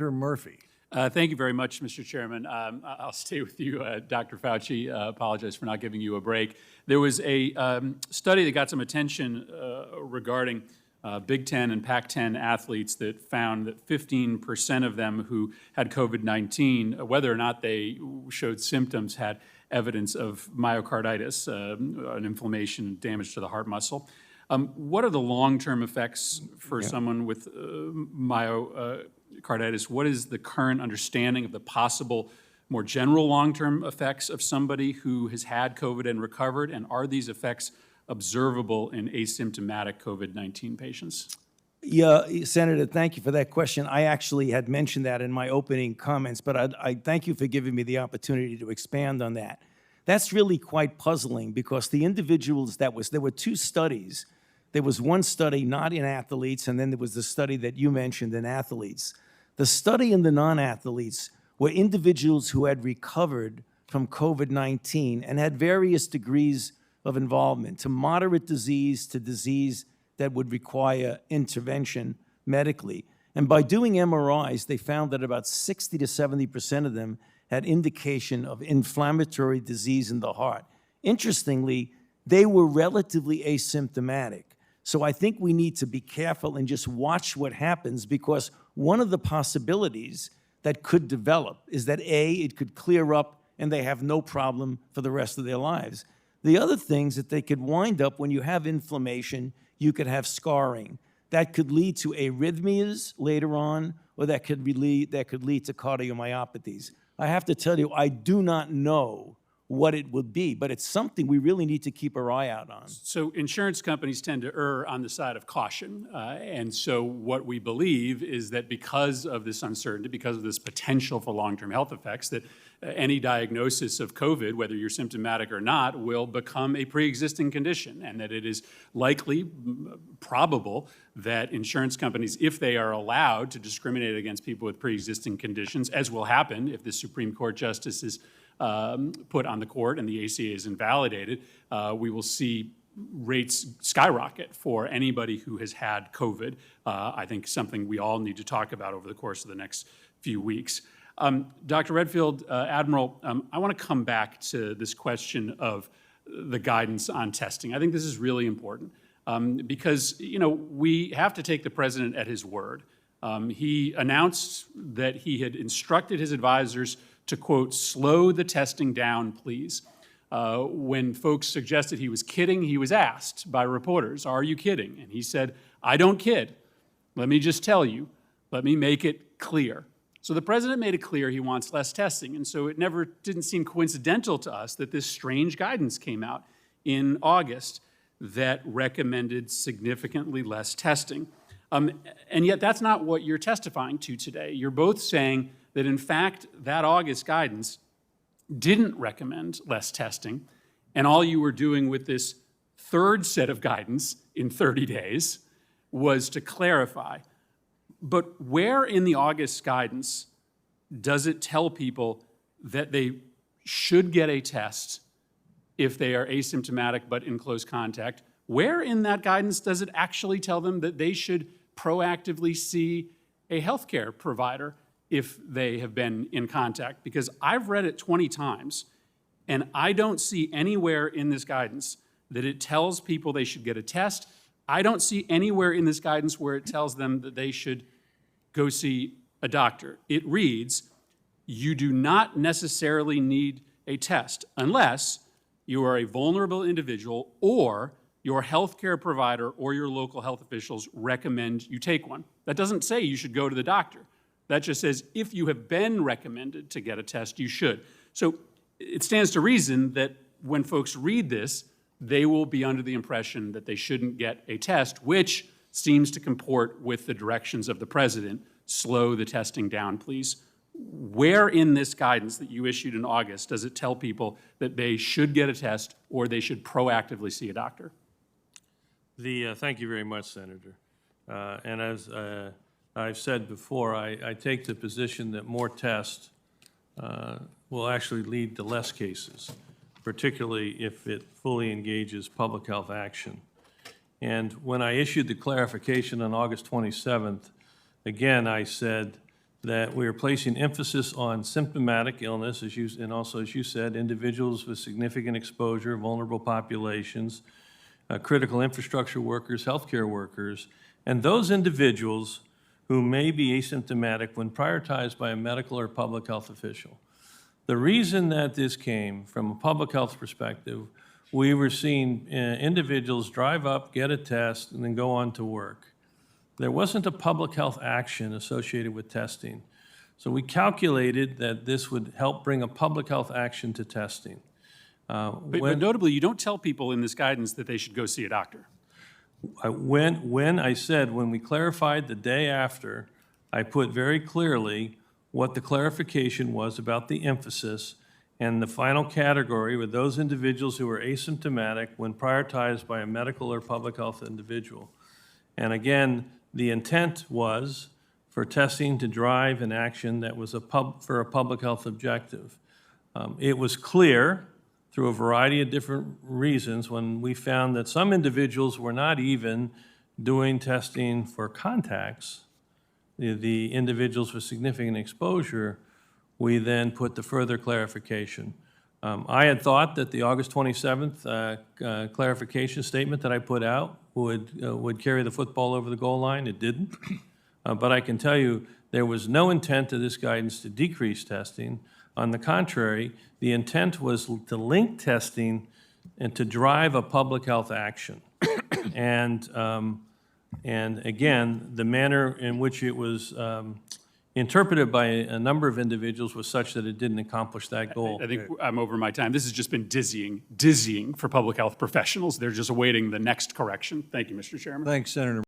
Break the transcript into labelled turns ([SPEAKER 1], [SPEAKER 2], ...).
[SPEAKER 1] Murphy.
[SPEAKER 2] Thank you very much, Mr. Chairman. I'll stay with you, Dr. Fauci. Apologize for not giving you a break. There was a study that got some attention regarding Big Ten and Pac-10 athletes that found that 15% of them who had COVID-19, whether or not they showed symptoms, had evidence of myocarditis, an inflammation, damage to the heart muscle. What are the long-term effects for someone with myocarditis? What is the current understanding of the possible more general long-term effects of somebody who has had COVID and recovered? And are these effects observable in asymptomatic COVID-19 patients?
[SPEAKER 1] Yeah, Senator, thank you for that question. I actually had mentioned that in my opening comments, but I thank you for giving me the opportunity to expand on that. That's really quite puzzling because the individuals there were two studies. There was one study not in athletes, and then there was the study that you mentioned in athletes. The study in the non-athletes were individuals who had recovered from COVID-19 and had various degrees of involvement, to moderate disease to disease that would require intervention medically. And by doing MRIs, they found that about 60 to 70% of them had indication of inflammatory disease in the heart. Interestingly, they were relatively asymptomatic. So I think we need to be careful and just watch what happens, because one of the possibilities that could develop is that A, it could clear up and they have no problem for the rest of their lives. The other things that they could wind up, when you have inflammation, you could have scarring. That could lead to arrhythmias later on, or that could lead to cardiomyopathies. I have to tell you, I do not know what it would be, but it's something we really need to keep our eye out on.
[SPEAKER 2] So insurance companies tend to err on the side of caution. And so what we believe is that because of this uncertainty, because of this potential for long-term health effects, that any diagnosis of COVID, whether you're symptomatic or not, will become a pre-existing condition, and that it is likely, probable, that insurance companies, if they are allowed to discriminate against people with pre-existing conditions, as will happen if the Supreme Court justice is put on the court and the ACA is invalidated, we will see rates skyrocket for anybody who has had COVID. I think something we all need to talk about over the course of the next few weeks. Dr. Redfield, Admiral, I want to come back to this question of the guidance on testing. I think this is really important because, we have to take the president at his word. He announced that he had instructed his advisors to, quote, slow the testing down, please. When folks suggested he was kidding, he was asked by reporters, are you kidding? And he said, I don't kid. Let me just tell you. Let me make it clear. So the president made it clear he wants less testing, and so it didn't seem coincidental to us that this strange guidance came out in August that recommended significantly less testing. And yet that's not what you're testifying to today. You're both saying that, in fact, that August guidance didn't recommend less testing, and all you were doing with this third set of guidance in 30 days was to clarify. But where in the August guidance does it tell people that they should get a test if they are asymptomatic but in close contact? Where in that guidance does it actually tell them that they should proactively see a healthcare provider if they have been in contact? Because I've read it 20 times, and I don't see anywhere in this guidance that it tells people they should get a test. I don't see anywhere in this guidance where it tells them that they should go see a doctor. It reads, you do not necessarily need a test unless you are a vulnerable individual or your healthcare provider or your local health officials recommend you take one. That doesn't say you should go to the doctor. That just says if you have been recommended to get a test, you should. So it stands to reason that when folks read this, they will be under the impression that they shouldn't get a test, which seems to comport with the directions of the president. Slow the testing down, please. Where in this guidance that you issued in August does it tell people that they should get a test or they should proactively see a doctor?
[SPEAKER 3] Thank you very much, Senator. And as I've said before, I take the position that more tests will actually lead to less cases, particularly if it fully engages public health action. And when I issued the clarification on August 27th, again, I said that we are placing emphasis on symptomatic illness, and also, as you said, individuals with significant exposure, vulnerable populations, critical infrastructure workers, healthcare workers, and those individuals who may be asymptomatic when prioritized by a medical or public health official. The reason that this came from a public health perspective, we were seeing individuals drive up, get a test, and then go on to work. There wasn't a public health action associated with testing. So we calculated that this would help bring a public health action to testing.
[SPEAKER 2] But notably, you don't tell people in this guidance that they should go see a doctor.
[SPEAKER 3] When we clarified the day after, I put very clearly what the clarification was about the emphasis, and the final category were those individuals who were asymptomatic when prioritized by a medical or public health individual. And again, the intent was for testing to drive an action that was for a public health objective. It was clear through a variety of different reasons when we found that some individuals were not even doing testing for contacts, the individuals with significant exposure, we then put the further clarification. I had thought that the August 27th clarification statement that I put out would carry the football over the goal line. It didn't. But I can tell you there was no intent of this guidance to decrease testing. On the contrary, the intent was to link testing and to drive a public health action. And again, the manner in which it was interpreted by a number of individuals was such that it didn't accomplish that goal.
[SPEAKER 2] I think I'm over my time. This has just been dizzying for public health professionals. They're just awaiting the next correction. Thank you, Mr. Chairman.
[SPEAKER 4] Thanks, Senator